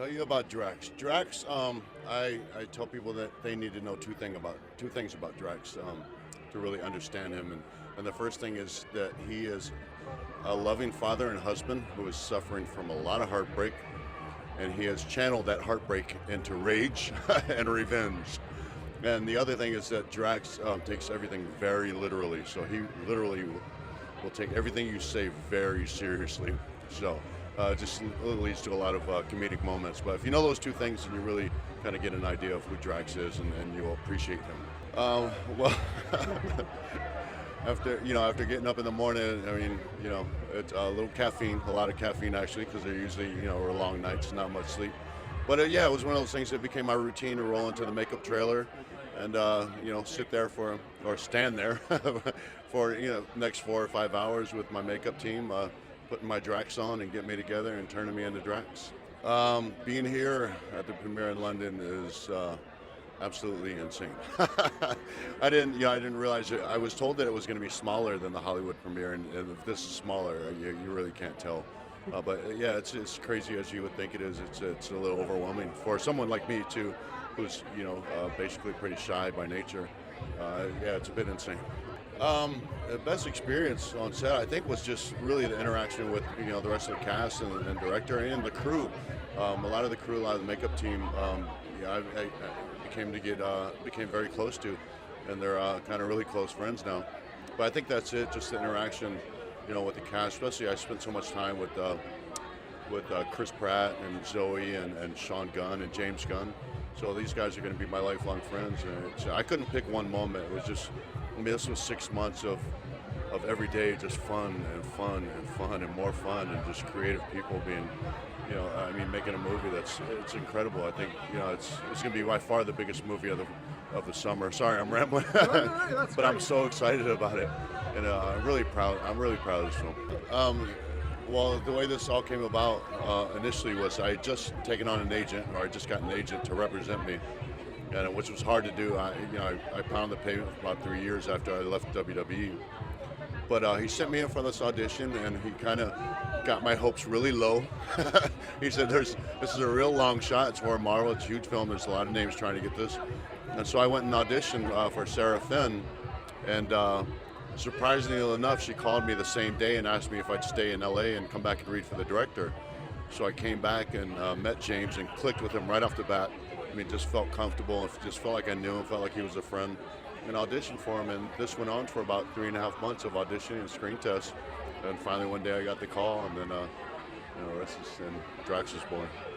Tell you about Drax. Drax, I tell people that they need to know two things about Drax to really understand him. And the first thing is that he is a loving father and husband who is suffering from a lot of heartbreak, and he has channeled that heartbreak into rage and revenge. And the other thing is that Drax takes everything very literally. So he literally will take everything you say very seriously. So just leads to a lot of comedic moments. But if you know those two things, then you really kind of get an idea of who Drax is, and you'll appreciate him. Well, after getting up in the morning, I mean, it's a little caffeine, a lot of caffeine actually, because they're usually were long nights, not much sleep. But yeah, it was one of those things that became my routine to roll into the makeup trailer and sit there or stand there for next 4 or 5 hours with my makeup team, putting my Drax on and getting me together and turning me into Drax. Being here at the premiere in London is absolutely insane. I didn't realize it. I was told that it was going to be smaller than the Hollywood premiere, and if this is smaller, you really can't tell. But yeah, it's crazy as you would think it is. It's a little overwhelming for someone like me too, who's basically pretty shy by nature. Yeah, it's a bit insane. The best experience on set, I think, was just really the interaction with the rest of the cast and director and the crew. A lot of the crew, a lot of the makeup team. I became very close to, and they're kind of really close friends now. But I think that's it. Just the interaction, with the cast. Especially, I spent so much time with Chris Pratt and Zoe and Sean Gunn and James Gunn. So these guys are going to be my lifelong friends. And I couldn't pick one moment. It was just, this was 6 months of every day just fun and fun and fun and more fun, and just creative people being, making a movie it's incredible. I think it's going to be by far the biggest movie of the summer. Sorry, I'm rambling, but I'm so excited about it, and I'm really proud. I'm really proud of this film. Well, the way this all came about initially was I had just taken on an agent, or I just got an agent to represent me, and which was hard to do. I pounded the pavement for about 3 years after I left WWE. But he sent me in for this audition, and he kind of got my hopes really low. He said, this is a real long shot. It's for Marvel. It's a huge film. There's a lot of names trying to get this. And so I went and auditioned for Sarah Finn, and surprisingly enough, she called me the same day and asked me if I'd stay in LA and come back and read for the director. So I came back and met James and clicked with him right off the bat. I mean, just felt comfortable and just felt like I knew him, felt like he was a friend, and auditioned for him. And this went on for about 3.5 months of auditioning and screen tests. And finally one day I got the call, and then, the rest is, and Drax was born.